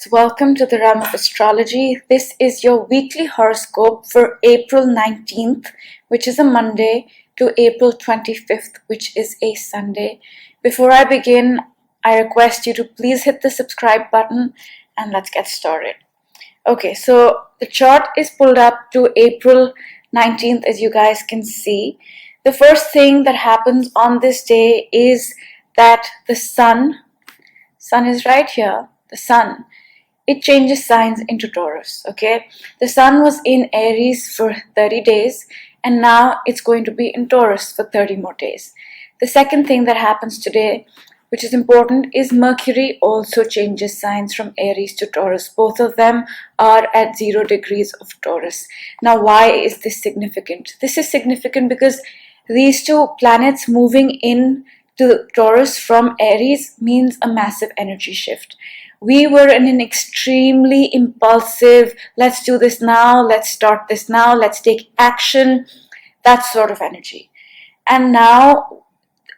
So welcome to the realm of astrology. This is your weekly horoscope for April 19th, which is a Monday, to April 25th, which is a Sunday. Before I begin, I request you to please hit the subscribe button and let's get started. Okay, so the chart is pulled up to April 19th, as you guys can see. The first thing that happens on this day is that the sun is right here, the sun. It changes signs into Taurus, okay? The sun was in Aries for 30 days and now it's going to be in Taurus for 30 more days. The second thing that happens today, which is important, is Mercury also changes signs from Aries to Taurus. Both of them are at 0 degrees of Taurus. Now, why is this significant? This is significant because these two planets moving in to Taurus from Aries means a massive energy shift. We were in an extremely impulsive, let's do this now, let's start this now, let's take action, that sort of energy. And now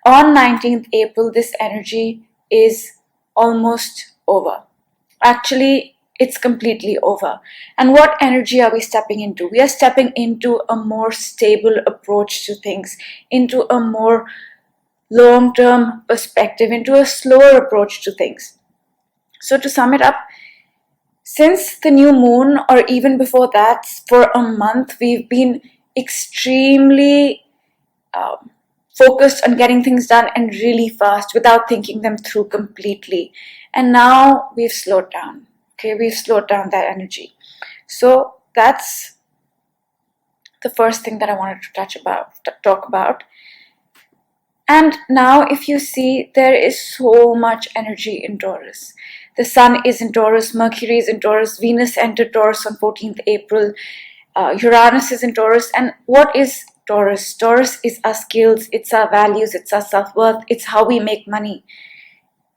on 19th April, this energy is almost over. Actually, it's completely over. And what energy are we stepping into? We are stepping into a more stable approach to things, into a more long-term perspective, into a slower approach to things. So to sum it up, since the new moon, or even before that, for a month, we've been extremely focused on getting things done and really fast without thinking them through completely. And now we've slowed down. Okay, we've slowed down that energy. So that's the first thing that I wanted to talk about. And now if you see, there is so much energy in Taurus. The sun is in Taurus, Mercury is in Taurus, Venus entered Taurus on 14th April, Uranus is in Taurus. And what is Taurus? Taurus is our skills, it's our values, it's our self-worth, it's how we make money.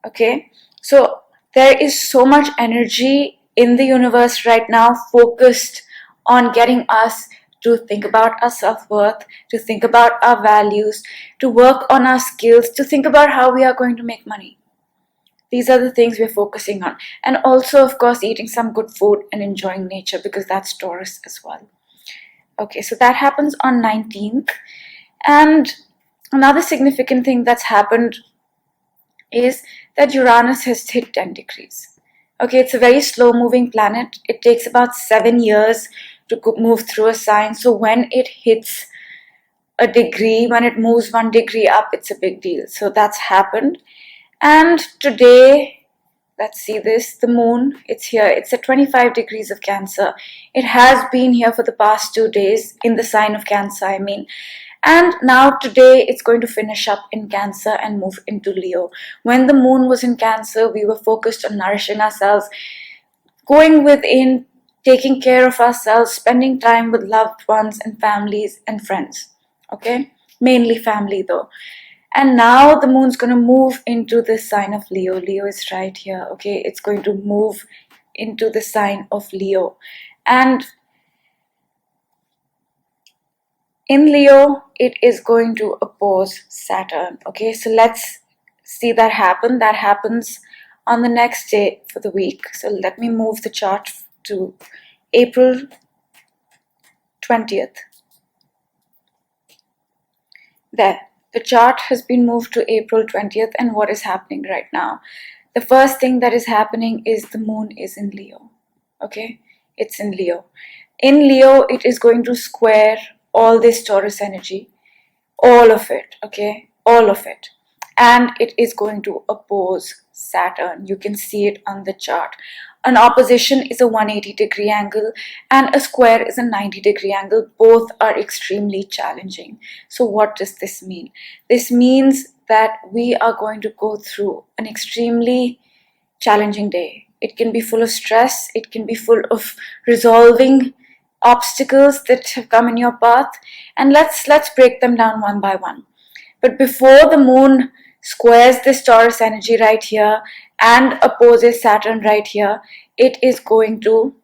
Okay, so there is so much energy in the universe right now focused on getting us to think about our self-worth, to think about our values, to work on our skills, to think about how we are going to make money. These are the things we're focusing on. And also, of course, eating some good food and enjoying nature, because that's Taurus as well. Okay, so that happens on 19th. And another significant thing that's happened is that Uranus has hit 10 degrees. Okay, it's a very slow moving planet. It takes about 7 years to move through a sign. So when it hits a degree, when it moves 1 degree up, it's a big deal. So that's happened. And today, let's see this, the moon, it's here. It's at 25 degrees of Cancer. It has been here for the past 2 days in the sign of Cancer, I mean. And now today it's going to finish up in Cancer and move into Leo. When the moon was in Cancer, we were focused on nourishing ourselves, going within, taking care of ourselves, spending time with loved ones and families and friends. Okay, mainly family though. And now the moon's going to move into the sign of Leo. Leo is right here. Okay, it's going to move into the sign of Leo. And in Leo, it is going to oppose Saturn. Okay, so let's see that happen. That happens on the next day for the week. So let me move the chart to April 20th. There. The chart has been moved to April 20th, and what is happening right now? The first thing that is happening is the moon is in Leo. Okay, it's in Leo. In Leo, it is going to square all this Taurus energy, all of it, okay, all of it. And it is going to oppose Saturn. You can see it on the chart. An opposition is a 180-degree angle and a square is a 90-degree angle. Both are extremely challenging. So what does this mean? This means that we are going to go through an extremely challenging day. It can be full of stress. It can be full of resolving obstacles that have come in your path. And let's break them down one by one. But before the moon squares this Taurus energy right here and opposes Saturn right here, it is going to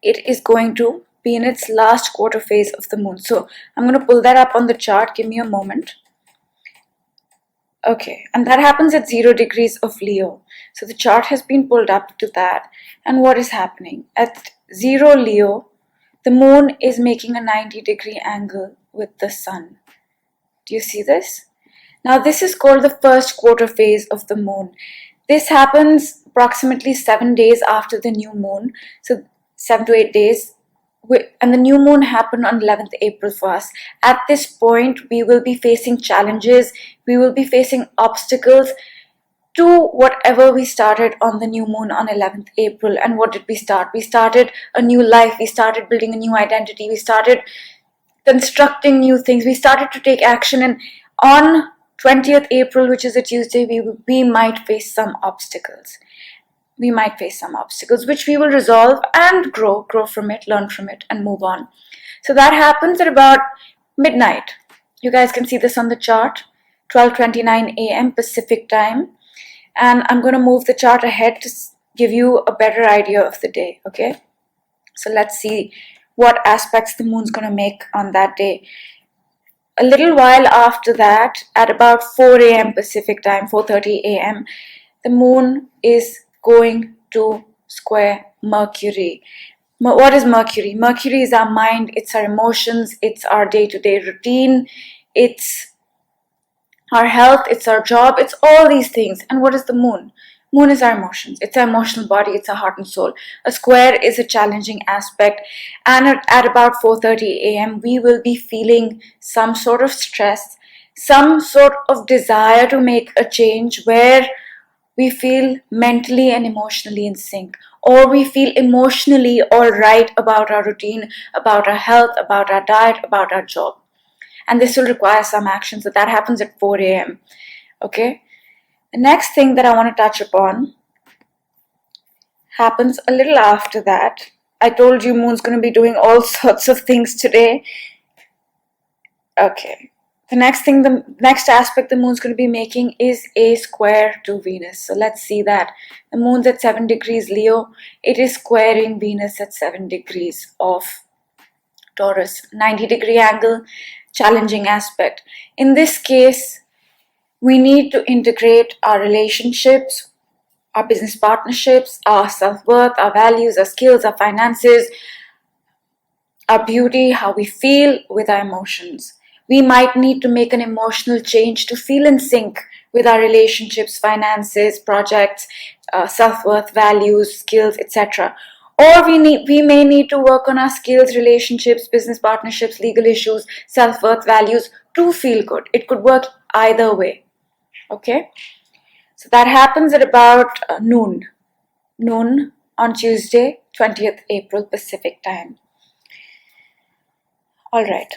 be in its last quarter phase of the moon. So I'm going to pull that up on the chart. Give me a moment. Okay, and that happens at 0 degrees of Leo. So the chart has been pulled up to that. And what is happening? At 0 Leo, the moon is making a 90-degree angle with the sun. Do you see this? Now this is called the first quarter phase of the moon. This happens approximately 7 days after the new moon. So 7 to 8 days. And the new moon happened on 11th April for us. At this point, we will be facing challenges. We will be facing obstacles to whatever we started on the new moon on 11th April. And what did we start? We started a new life. We started building a new identity. We started constructing new things. We started to take action. And on 20th April, which is a Tuesday, we might face some obstacles. We might face some obstacles, which we will resolve and grow from it, learn from it, and move on. So that happens at about midnight. You guys can see this on the chart, 12:29 a.m. Pacific time. And I'm going to move the chart ahead to give you a better idea of the day, okay? So let's see what aspects the moon's going to make on that day. A little while after that, at about 4 a.m. Pacific time, 4:30 a.m., the moon is going to square Mercury. What is Mercury? Mercury is our mind, it's our emotions, it's our day-to-day routine, it's our health, it's our job, it's all these things. And what is the moon? Moon is our emotions, it's our emotional body, it's our heart and soul. A square is a challenging aspect, and at about 4:30 a.m. we will be feeling some sort of stress, some sort of desire to make a change where we feel mentally and emotionally in sync, or we feel emotionally all right about our routine, about our health, about our diet, about our job. And this will require some action. So that happens at 4 a.m. Okay. The next thing that I want to touch upon happens a little after that. I told you moon's going to be doing all sorts of things today. Okay. The next aspect the moon's going to be making is a square to Venus. So let's see that. The moon's at 7 degrees Leo. It is squaring Venus at 7 degrees of Taurus. 90-degree angle, challenging aspect. In this case, we need to integrate our relationships, our business partnerships, our self-worth, our values, our skills, our finances, our beauty, how we feel with our emotions. We might need to make an emotional change to feel in sync with our relationships, finances, projects, self-worth, values, skills, etc. Or we may need to work on our skills, relationships, business partnerships, legal issues, self-worth, values to feel good. It could work either way. Okay? So that happens at about noon on Tuesday, 20th April Pacific time. All right.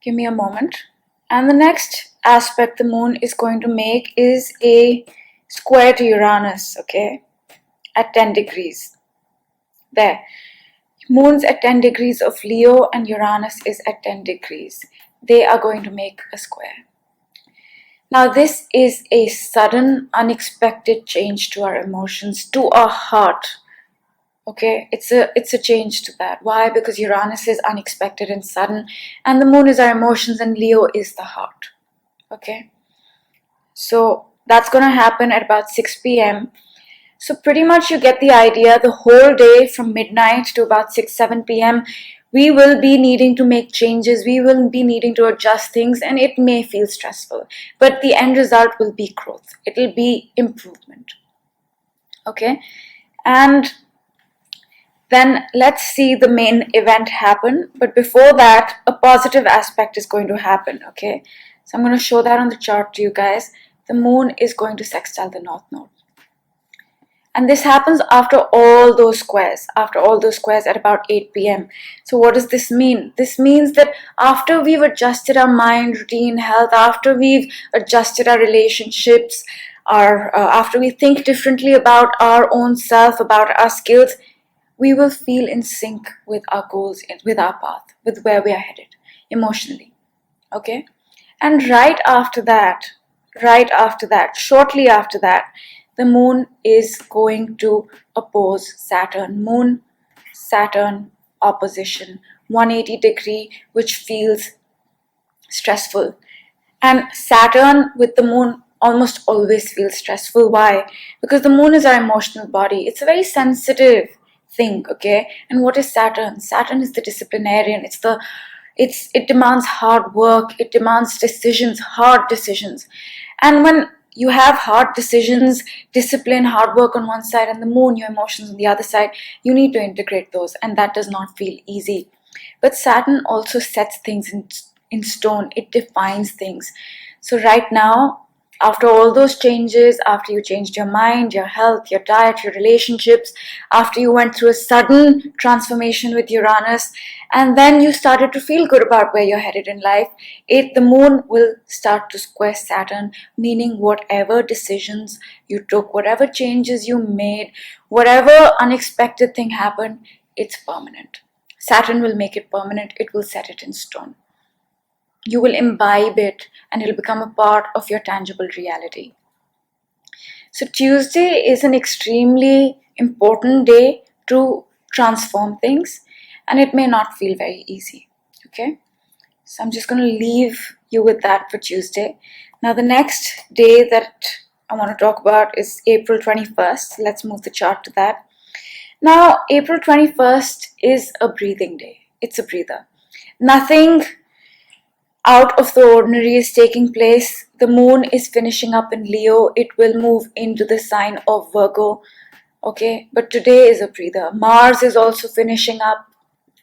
Give me a moment. And the next aspect the moon is going to make is a square to Uranus, okay, at 10 degrees. There. Moon's at 10 degrees of Leo and Uranus is at 10 degrees. They are going to make a square. Now this is a sudden, unexpected change to our emotions, to our heart. Okay, it's a change to that. Why? Because Uranus is unexpected and sudden, and the moon is our emotions, and Leo is the heart. Okay, so that's gonna happen at about 6 p.m. So pretty much you get the idea. The whole day from midnight to about 6-7 p.m. we will be needing to make changes. We will be needing to adjust things, and it may feel stressful, but the end result will be growth. It will be improvement. Okay, and then let's see the main event happen. But before that, a positive aspect is going to happen, okay? So I'm going to show that on the chart to you guys. The moon is going to sextile the North Node. And this happens after all those squares at about 8 p.m. So what does this mean? This means that after we've adjusted our mind, routine, health, after we've adjusted our relationships, after we think differently about our own self, about our skills, we will feel in sync with our goals, with our path, with where we are headed emotionally. Okay? And right after that, shortly after that, the moon is going to oppose Saturn. Moon, Saturn opposition, 180 degree, which feels stressful. And Saturn with the moon almost always feels stressful. Why? Because the moon is our emotional body. It's a very sensitive thing, okay? And what is Saturn? Saturn is the disciplinarian. It demands hard work, it demands decisions, hard decisions. And when you have hard decisions, discipline, hard work on one side, and the moon, your emotions on the other side, you need to integrate those, and that does not feel easy. But Saturn also sets things in stone, it defines things. So, right now, after all those changes, after you changed your mind, your health, your diet, your relationships, after you went through a sudden transformation with Uranus, and then you started to feel good about where you're headed in life, the moon will start to square Saturn, meaning whatever decisions you took, whatever changes you made, whatever unexpected thing happened, it's permanent. Saturn will make it permanent, it will set it in stone. You will imbibe it and it'll become a part of your tangible reality. So Tuesday is an extremely important day to transform things, and it may not feel very easy. Okay? So I'm just going to leave you with that for Tuesday. Now the next day that I want to talk about is April 21st. Let's move the chart to that. Now April 21st is a breathing day. It's a breather. Nothing out of the ordinary is taking place. The moon is finishing up in Leo. It will move into the sign of Virgo. Okay, but today is a breather. Mars is also finishing up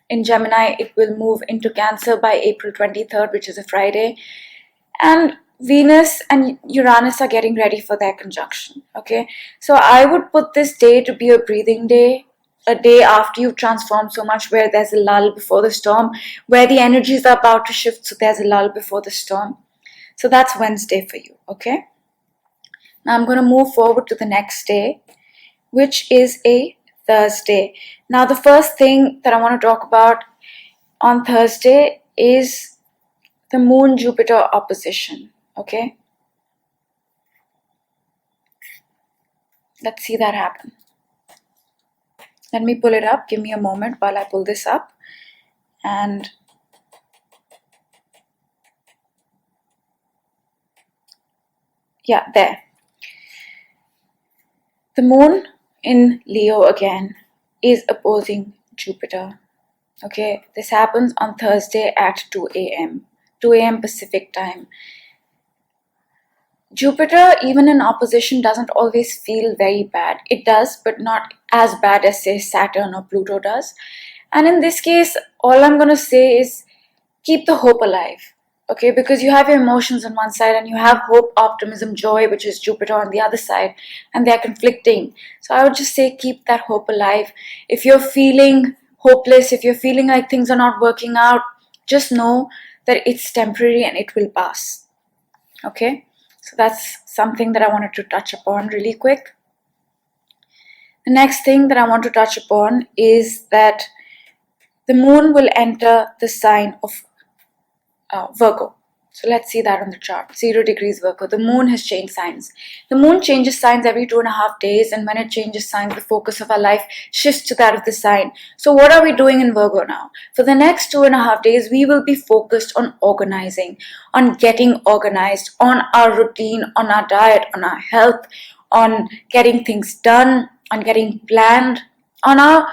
in Gemini. It will move into Cancer by April 23rd, which is a Friday. And Venus and Uranus are getting ready for their conjunction. Okay, so I would put this day to be a breathing day, a day after you've transformed so much, where there's a lull before the storm, where the energies are about to shift, so there's a lull before the storm. So that's Wednesday for you, okay? Now I'm going to move forward to the next day, which is a Thursday. Now the first thing that I want to talk about on Thursday is the Moon-Jupiter opposition, okay? Let's see that happen. Let me pull it up. Give me a moment while I pull this up. And yeah, there. The moon in Leo again is opposing Jupiter. Okay, this happens on Thursday at 2 a.m. 2 a.m. Pacific time. Jupiter, even in opposition, doesn't always feel very bad. It does, but not as bad as, say, Saturn or Pluto does. And in this case, all I'm going to say is keep the hope alive. Okay, because you have your emotions on one side and you have hope, optimism, joy, which is Jupiter on the other side, and they're conflicting. So I would just say keep that hope alive. If you're feeling hopeless, if you're feeling like things are not working out, just know that it's temporary and it will pass. Okay? So that's something that I wanted to touch upon really quick. The next thing that I want to touch upon is that the moon will enter the sign of Virgo. So let's see that on the chart. 0 degrees Virgo. The moon has changed signs. The moon changes signs every 2.5 days, and when it changes signs, the focus of our life shifts to that of the sign. So what are we doing in Virgo now? For the next 2.5 days, we will be focused on organizing, on getting organized, on our routine, on our diet, on our health, on getting things done, on getting planned, on our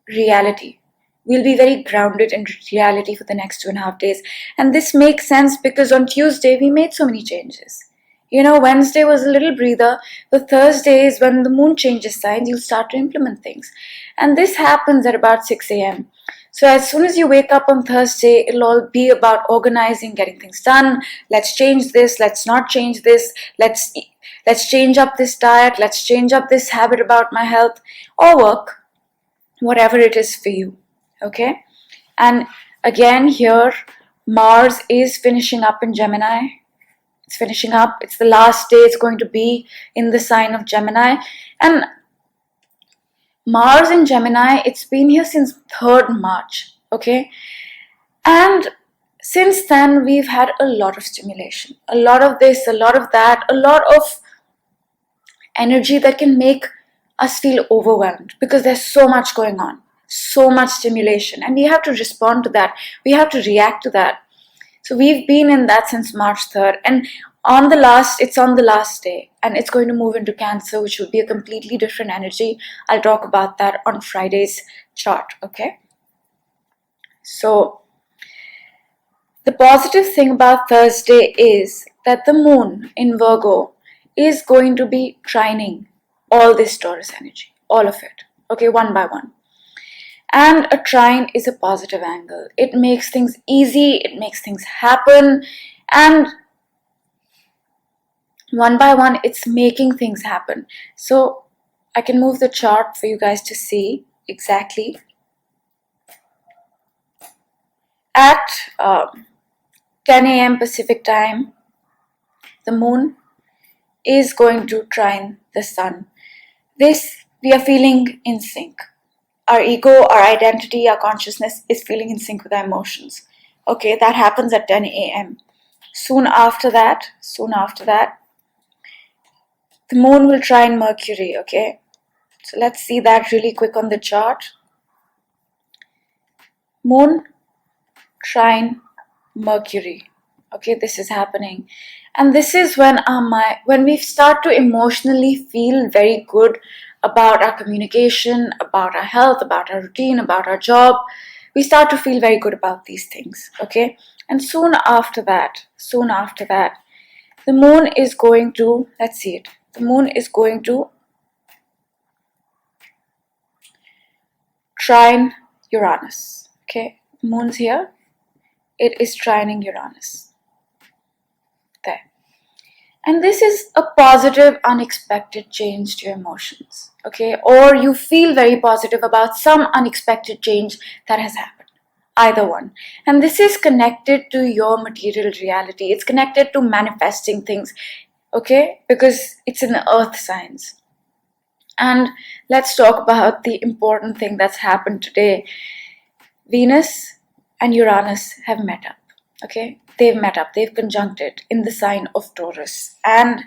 reality. We'll be very grounded in reality for the next 2.5 days. And this makes sense because on Tuesday, we made so many changes. Wednesday was a little breather. The Thursday is when the moon changes signs, you'll start to implement things. And this happens at about 6 a.m. So as soon as you wake up on Thursday, it'll all be about organizing, getting things done. Let's change this. Let's not change this. Let's change up this diet. Let's change up this habit about my health or work, whatever it is for you. Okay, and again here, Mars is finishing up in Gemini. It's finishing up. It's the last day it's going to be in the sign of Gemini. And Mars in Gemini, it's been here since 3rd March. Okay, and since then, we've had a lot of stimulation. A lot of this, a lot of that, a lot of energy that can make us feel overwhelmed because there's so much going on. So much stimulation, and we have to respond to that. We have to react to that. So we've been in that since March 3rd, and it's on the last day, and it's going to move into Cancer, which will be a completely different energy. I'll talk about that on Friday's chart, okay? So the positive thing about Thursday is that the moon in Virgo is going to be trining all this Taurus energy, all of it, okay, one by one. And a trine is a positive angle. It makes things easy, it makes things happen, and one by one, it's making things happen. So I can move the chart for you guys to see exactly. At 10 a.m. Pacific time, the moon is going to trine the sun. This we are feeling in sync. Our ego, our identity, our consciousness is feeling in sync with our emotions. Okay, that happens at 10 a.m. Soon after that, the moon will trine Mercury, okay? So let's see that really quick on the chart. Moon trine Mercury. Okay, this is happening. And this is when when we start to emotionally feel very good about our communication, about our health, about our routine, about our job. We start to feel very good about these things, okay? And soon after that, the moon is going to, let's see it, the moon is going to trine Uranus, okay? The moon's here, it is trining Uranus. There. And this is a positive, unexpected change to your emotions, okay? Or you feel very positive about some unexpected change that has happened, either one. And this is connected to your material reality. It's connected to manifesting things, okay? Because it's in the earth signs. And let's talk about the important thing that's happened today. Venus and Uranus have met up, okay? They've met up, they've conjuncted in the sign of Taurus. And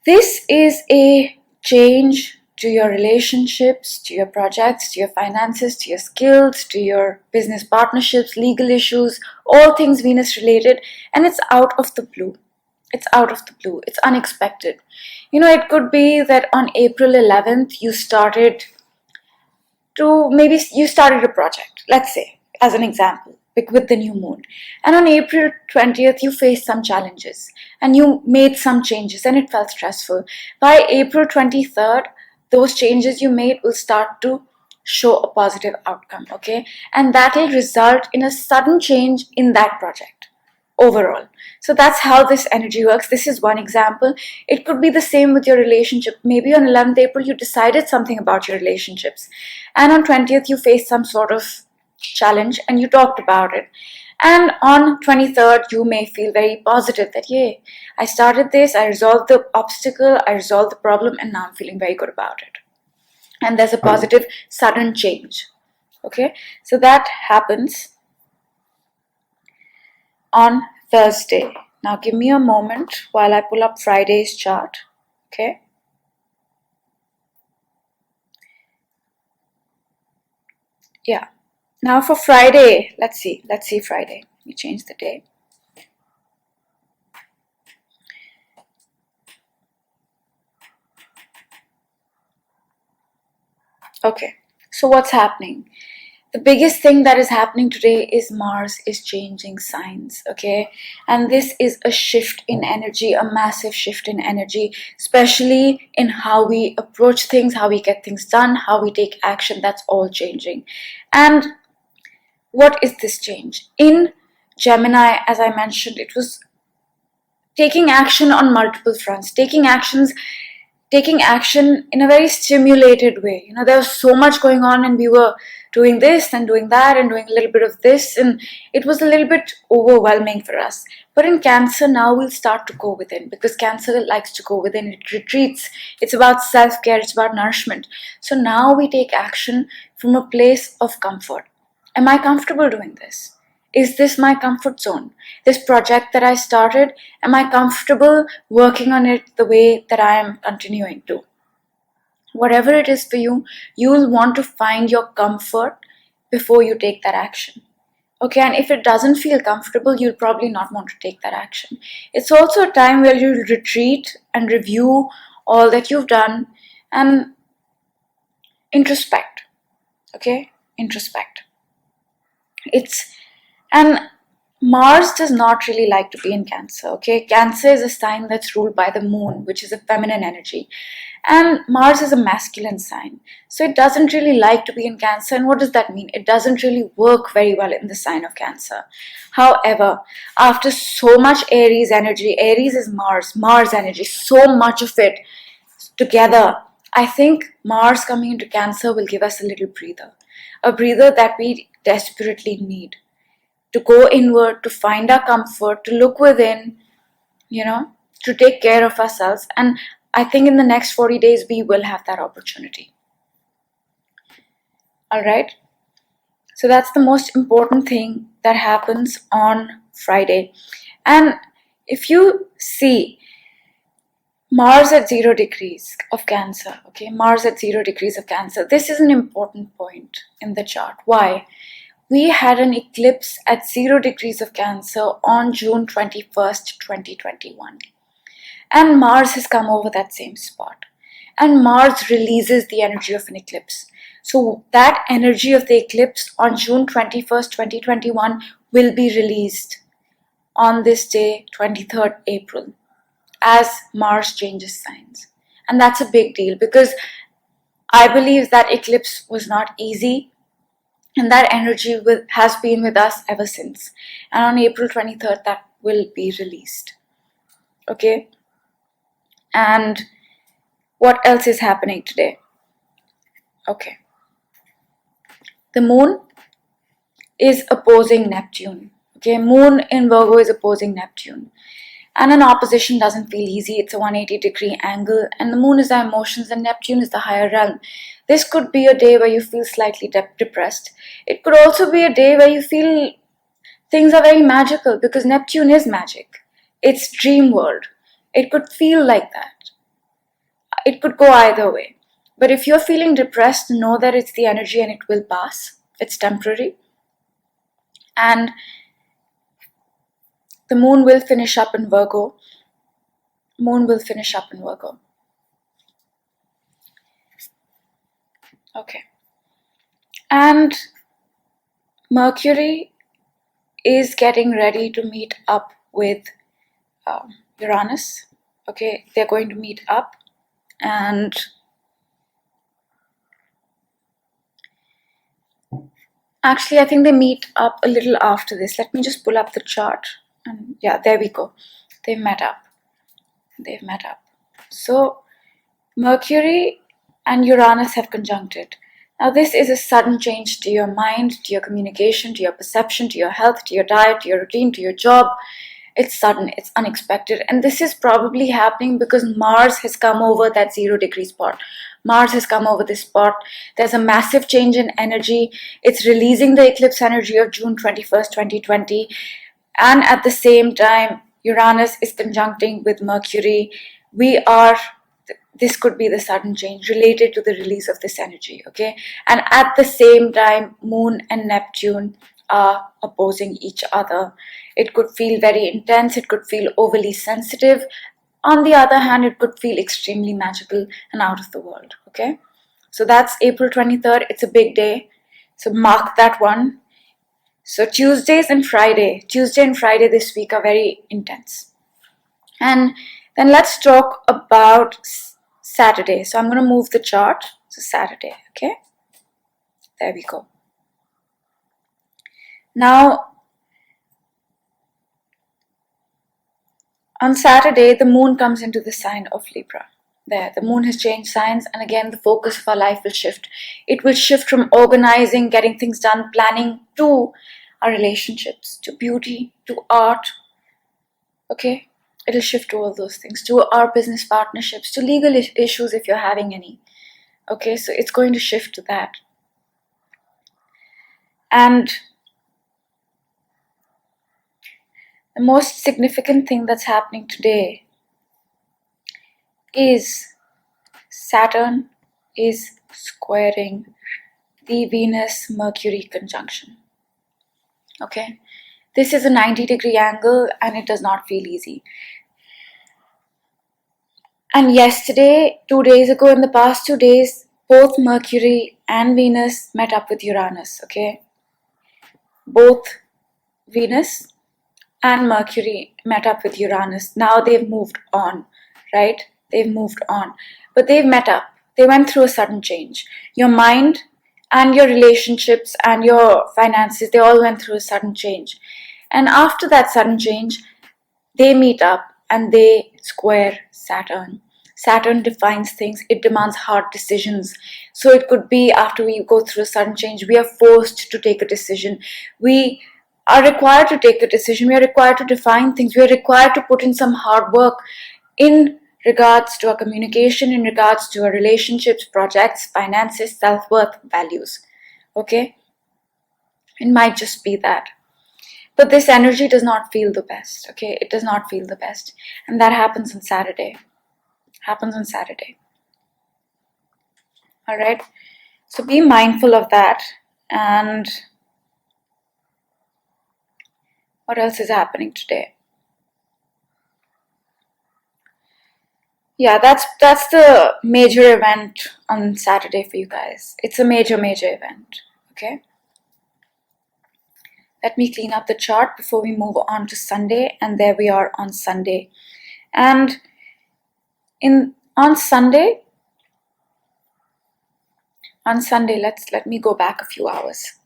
this is a change to your relationships, to your projects, to your finances, to your skills, to your business partnerships, legal issues, all things Venus related. And it's out of the blue. It's out of the blue. It's unexpected. You know, it could be that on April 11th, you started a project, let's say, as an example, with the new moon. And on April 20th, you faced some challenges and you made some changes and it felt stressful. By April 23rd, those changes you made will start to show a positive outcome, okay? And that will result in a sudden change in that project overall. So that's how this energy works. This is one example. It could be the same with your relationship. Maybe on 11th April, you decided something about your relationships. And on 20th, you faced some sort of challenge and you talked about it. And on 23rd, you may feel very positive that, yay, I started this, I resolved the obstacle, I resolved the problem, and now I'm feeling very good about it. And there's a positive sudden change. Okay, so that happens on Thursday. Now give me a moment while I pull up Friday's chart. Okay. Yeah. Now for Friday, let's see Friday. Let me change the day. Okay, so what's happening? The biggest thing that is happening today is Mars is changing signs, okay? And this is a shift in energy, a massive shift in energy, especially in how we approach things, how we get things done, how we take action. That's all changing. And what is this change? In Gemini, as I mentioned, it was taking action on multiple fronts, taking action in a very stimulated way. You know, there was so much going on and we were doing this and doing that and doing a little bit of this, and it was a little bit overwhelming for us. But in Cancer, now we'll start to go within, because Cancer likes to go within. It retreats. It's about self-care. It's about nourishment. So now we take action from a place of comfort. Am I comfortable doing this? Is this my comfort zone? This project that I started, am I comfortable working on it the way that I am continuing to? Whatever it is for you, you will want to find your comfort before you take that action. Okay, and if it doesn't feel comfortable, you'll probably not want to take that action. It's also a time where you'll retreat and review all that you've done and introspect. Okay, introspect. And Mars does not really like to be in Cancer. Okay, Cancer is a sign that's ruled by the moon, which is a feminine energy, and Mars is a masculine sign, so it doesn't really like to be in Cancer. And what does that mean? It doesn't really work very well in the sign of Cancer. However, after so much Aries energy, Aries is Mars energy, so much of it together, I think Mars coming into Cancer will give us a breather that we desperately need to go inward, to find our comfort, to look within, to take care of ourselves. And I think in the next 40 days, we will have that opportunity. All right. So that's the most important thing that happens on Friday. And if you see Mars at 0 degrees of Cancer, okay, Mars at 0 degrees of Cancer, this is an important point in the chart. Why? We had an eclipse at 0 degrees of Cancer on June 21st, 2021. And Mars has come over that same spot. And Mars releases the energy of an eclipse. So that energy of the eclipse on June 21st, 2021 will be released on this day, 23rd April, as Mars changes signs. And that's a big deal because I believe that eclipse was not easy. And that energy has been with us ever since. And on April 23rd, that will be released. Okay? And what else is happening today? Okay. The moon is opposing Neptune. Okay? Moon in Virgo is opposing Neptune. And an opposition doesn't feel easy. It's a 180-degree angle. And the moon is the emotions and Neptune is the higher realm. This could be a day where you feel slightly depressed. It could also be a day where you feel things are very magical because Neptune is magic. It's dream world. It could feel like that. It could go either way. But if you're feeling depressed, know that it's the energy and it will pass. It's temporary. And the moon will finish up in Virgo. Moon will finish up in Virgo. Okay. And Mercury is getting ready to meet up with Uranus. Okay, they're going to meet up. And actually, I think they meet up a little after this. Let me just pull up the chart. And yeah, there we go. They've met up. So Mercury and Uranus have conjuncted. Now this is a sudden change to your mind, to your communication, to your perception, to your health, to your diet, to your routine, to your job. It's sudden, it's unexpected. And this is probably happening because Mars has come over that 0 degree spot. Mars has come over this spot. There's a massive change in energy. It's releasing the eclipse energy of June 21st, 2020. And at the same time, Uranus is conjuncting with Mercury. This could be the sudden change related to the release of this energy, okay? And at the same time, Moon and Neptune are opposing each other. It could feel very intense. It could feel overly sensitive. On the other hand, it could feel extremely magical and out of the world, okay? So that's April 23rd. It's a big day. So mark that one. So Tuesday and Friday this week are very intense. And then let's talk about Saturday. So I'm going to move the chart. So Saturday, okay? There we go. Now, on Saturday, the moon comes into the sign of Libra. There, the moon has changed signs, and again, the focus of our life will shift. It will shift from organizing, getting things done, planning, to our relationships, to beauty, to art. Okay? It'll shift to all those things, to our business partnerships, to legal issues if you're having any. Okay, so it's going to shift to that. And the most significant thing that's happening today is Saturn is squaring the Venus-Mercury conjunction. Okay, this is a 90-degree angle and it does not feel easy. And yesterday, 2 days ago, in the past 2 days, both Mercury and Venus met up with Uranus. Okay, both Venus and Mercury met up with Uranus. Now they've moved on, right? They've moved on. But they've met up. They went through a sudden change. Your mind and your relationships and your finances, they all went through a sudden change. And after that sudden change, they meet up and they square Saturn. Saturn defines things, it demands hard decisions. So it could be after we go through a sudden change, we are forced to take a decision. We are required to take a decision. We are required to define things. We are required to put in some hard work in regards to our communication, in regards to our relationships, projects, finances, self-worth, values. Okay? It might just be that. But this energy does not feel the best. Okay? It does not feel the best. And that happens on Saturday. Alright? So be mindful of that. And what else is happening today? Yeah, that's the major event on Saturday for you guys. It's a major event. Okay? Let me clean up the chart before we move on to Sunday. And there we are on Sunday. And on Sunday, let me go back a few hours.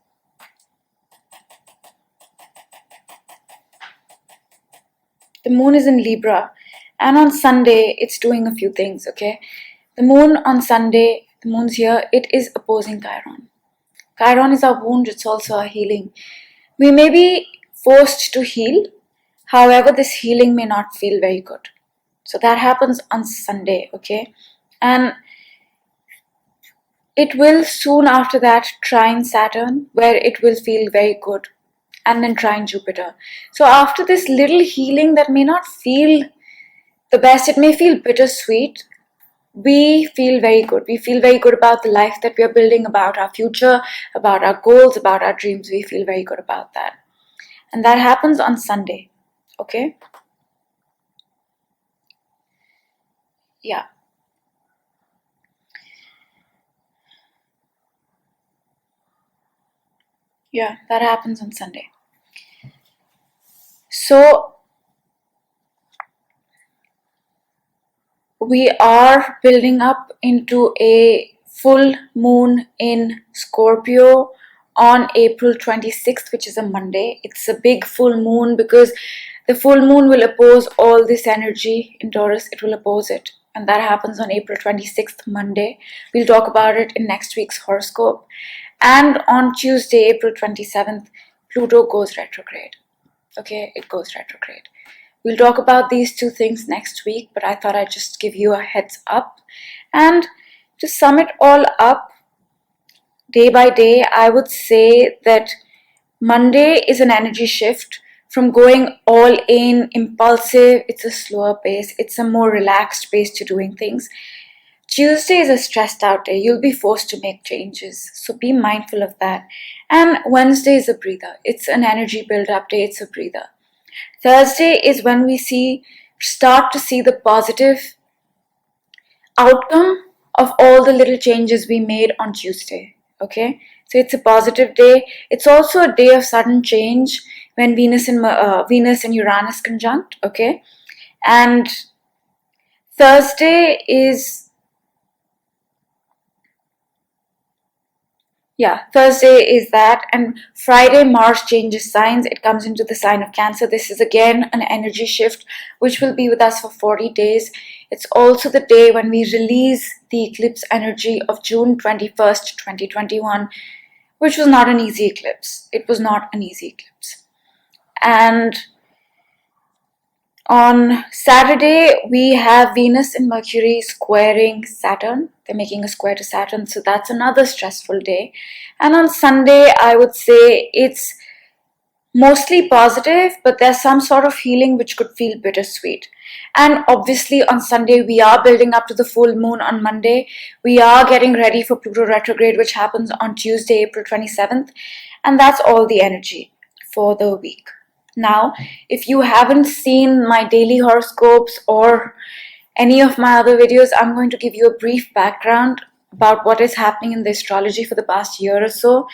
The moon is in Libra, and on Sunday it's doing a few things. Okay, the moon on Sunday, the moon's here, it is opposing Chiron. Chiron is our wound, it's also our healing. We may be forced to heal, however this healing may not feel very good. So that happens on Sunday. Okay, and it will soon after that trine Saturn, where it will feel very good, and then trine Jupiter. So after this little healing that may not feel the best, it may feel bittersweet, we feel very good. We feel very good about the life that we are building, about our future, about our goals, about our dreams. We feel very good about that. And that happens on Sunday. Okay? Yeah. Yeah, that happens on Sunday. So we are building up into a full moon in Scorpio on April 26th, which is a Monday. It's a big full moon because the full moon will oppose all this energy in Taurus. It will oppose it. And that happens on April 26th, Monday. We'll talk about it in next week's horoscope. And on Tuesday, April 27th, Pluto goes retrograde. Okay, it goes retrograde. We'll talk about these two things next week, but I thought I'd just give you a heads up. And to sum it all up, day by day, I would say that Monday is an energy shift from going all in, impulsive. It's a slower pace. It's a more relaxed pace to doing things. Tuesday is a stressed out day. You'll be forced to make changes. So be mindful of that. And Wednesday is a breather. It's an energy build-up day. It's a breather. Thursday is when we start to see the positive outcome of all the little changes we made on Tuesday. Okay? So it's a positive day. It's also a day of sudden change when Venus and Uranus conjunct. Okay? And Thursday is that, and Friday Mars changes signs. It comes into the sign of Cancer. This is again an energy shift which will be with us for 40 days. It's also the day when we release the eclipse energy of June 21st, 2021, which was not an easy eclipse. It was not an easy eclipse. And on Saturday, we have Venus and Mercury squaring Saturn. They're making a square to Saturn, so that's another stressful day. And on Sunday, I would say it's mostly positive, but there's some sort of healing which could feel bittersweet. And obviously on Sunday, we are building up to the full moon on Monday. We are getting ready for Pluto retrograde, which happens on Tuesday, April 27th. And that's all the energy. for the week. Now, if you haven't seen my daily horoscopes or any of my other videos, I'm going to give you a brief background about what is happening in the astrology for the past year or so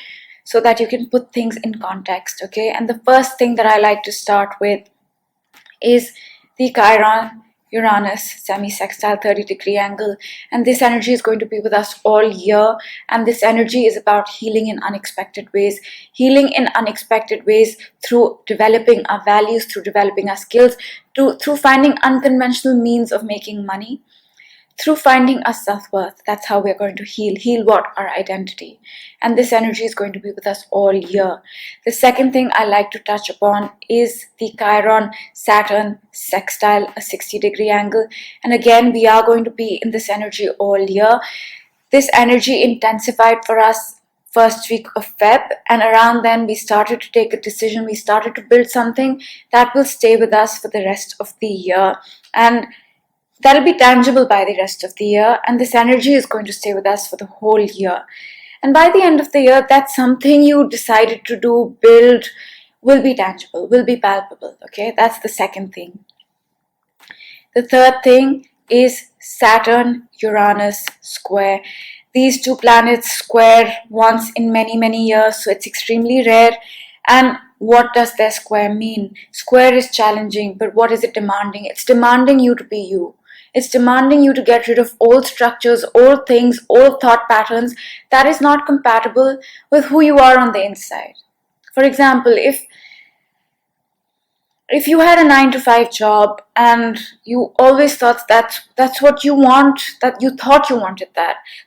that you can put things in context, okay? And the first thing that I like to start with is the Chiron Uranus semi-sextile 30-degree angle, and this energy is going to be with us all year, and this energy is about healing in unexpected ways, through developing our values, through developing our skills, through finding unconventional means of making money, through finding our self-worth. That's how we're going to heal what? Our identity. And this energy is going to be with us all year. The second thing I like to touch upon is the Chiron Saturn sextile, a 60-degree angle. And again, we are going to be in this energy all year. This energy intensified for us first week of Feb, and around then we started to take a decision, we started to build something that will stay with us for the rest of the year, and that'll be tangible by the rest of the year, and this energy is going to stay with us for the whole year. And by the end of the year, that something you decided to do, build, will be tangible, will be palpable, okay? That's the second thing. The third thing is Saturn-Uranus square. These two planets square once in many, many years, so it's extremely rare. And what does their square mean? Square is challenging, but what is it demanding? It's demanding you to be you. It's demanding you to get rid of old structures, old things, old thought patterns that is not compatible with who you are on the inside. For example, if you had a 9-to-5 job and you always thought that's what you want, that you thought you wanted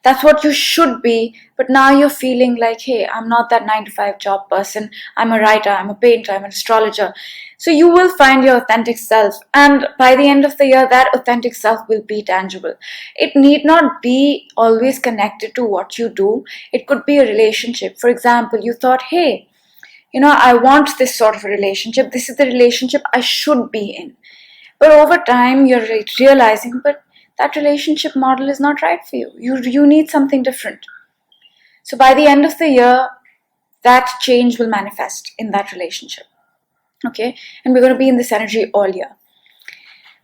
that's what you should be, but now you're feeling like, hey, I'm not that 9-to-5 job person, I'm a writer, I'm a painter, I'm an astrologer. So you will find your authentic self, and by the end of the year, that authentic self will be tangible. It need not be always connected to what you do. It could be a relationship. For example, you thought, hey, I want this sort of a relationship. This is the relationship I should be in. But over time, you're realizing, but that relationship model is not right for you. You need something different. So by the end of the year, that change will manifest in that relationship. Okay? And we're going to be in this energy all year.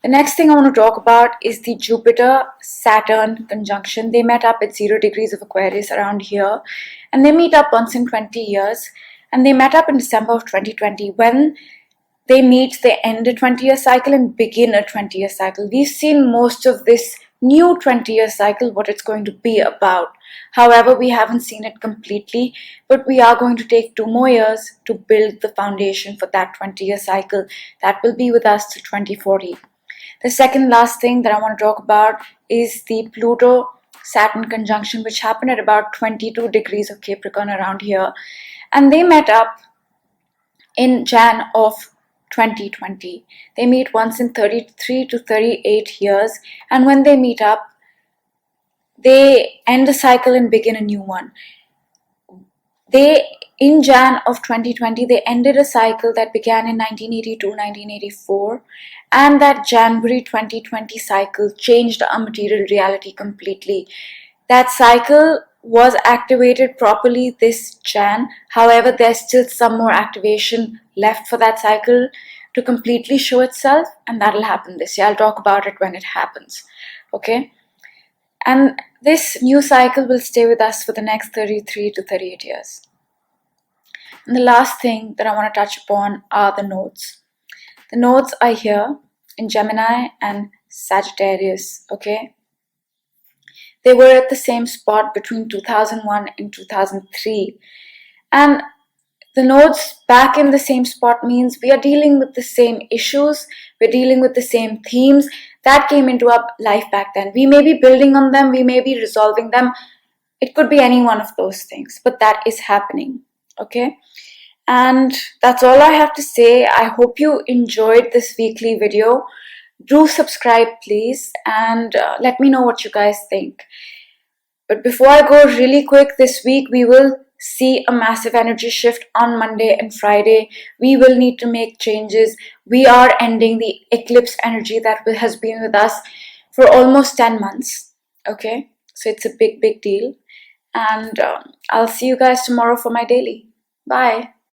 The next thing I want to talk about is the Jupiter-Saturn conjunction. They met up at 0 degrees of Aquarius around here. And they meet up once in 20 years. And they met up in December of 2020. When they meet, they end a 20-year cycle and begin a 20-year cycle. We've seen most of this new 20-year cycle, what it's going to be about. However, we haven't seen it completely, but we are going to take 2 more years to build the foundation for that 20-year cycle that will be with us to 2040. The second last thing that I want to talk about is the Pluto-Saturn conjunction, which happened at about 22 degrees of Capricorn around here. And they met up in Jan of 2020. They meet once in 33 to 38 years. And when they meet up, they end a cycle and begin a new one. In Jan of 2020, they ended a cycle that began in 1982-1984. And that January 2020 cycle changed our material reality completely. That cycle was activated properly this Jan. However, there's still some more activation left for that cycle to completely show itself, and that'll happen this year. I'll talk about it when it happens. Okay? And this new cycle will stay with us for the next 33 to 38 years. And the last thing that I want to touch upon are the nodes. The nodes are here in Gemini and Sagittarius. Okay? They were at the same spot between 2001 and 2003. And the nodes back in the same spot means we are dealing with the same issues, we're dealing with the same themes that came into our life back then. We may be building on them, we may be resolving them. It could be any one of those things, but that is happening. Okay? And that's all I have to say. I hope you enjoyed this weekly video. Do subscribe, please, and let me know what you guys think. But before I go, really quick, this week we will see a massive energy shift on Monday and Friday. We will need to make changes. We are ending the eclipse energy that has been with us for almost 10 months. Okay, so it's a big deal. And I'll see you guys tomorrow for my daily. Bye.